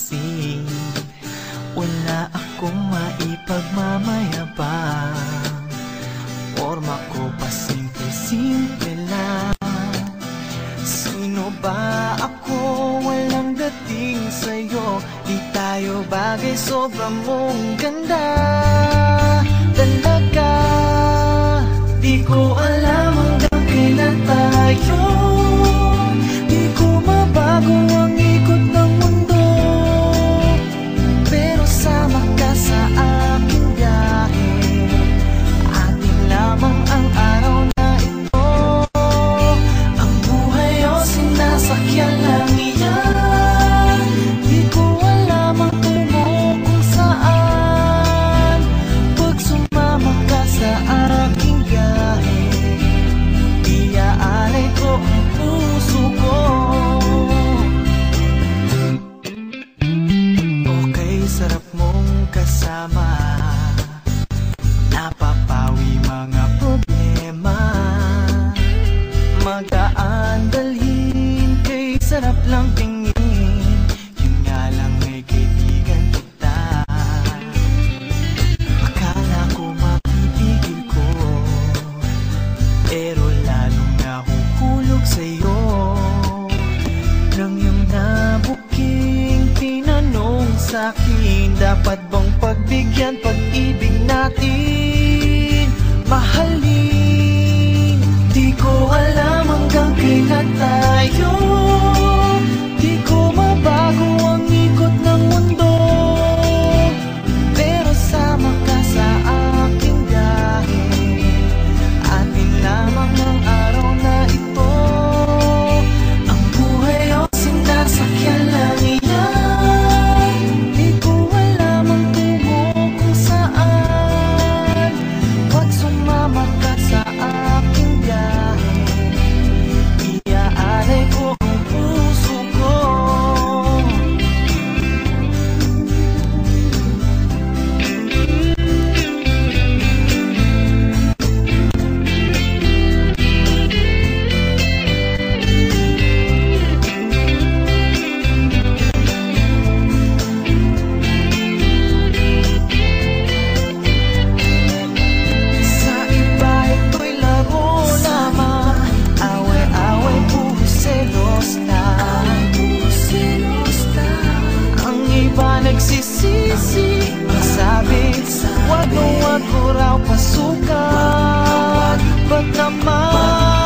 pansin. Wala akong maipagmamayabang, forma ko pa simple-simple lang. Sino ba ako? Walang dating sa'yo. Di tayo bagay, sobrang mong ganda talaga. Di ko alam hanggang kailan tayo. Di ko mabago ang ikot ng mundo, pero sama ka sa aking biyahe. Atin lamang ang araw na ito. Ang buhay o sinasakyan lang iyan. Di ko alam ang tungo kung saan. Pag sumama ka sa aking biyahe, iaalay ko ang puso ko. Okay, sarap mong kasama. Napapawi mga problema. Magaan dalhin, kay sarap lang tingin. Yun nga lang ay kaibigan kita. Akala ko mapipigil ko, pero lalong nahuhulog sa'yo. Nang iyong nabuking tinanong sa'kin, dapat bang pagbigyan pag-ibig natin? Mahalin, di ko alam hanggang kailan tayo. Di ko mabago ang ikot ng mundo, pero sama ka sa aking biyahe. Atin lamang ang araw na ito. Ang buhay o sinasakyan lang iyan. Di ko alam ang tungo kung saan. Pag sumama ka sa aking biyahe, iaalay ko ang puso ko. Sa iba ito'y laro lamang, away-away, puro selos lang. Ang iba nagsisisi, sabi, wag mo raw pasukan. Ba't naman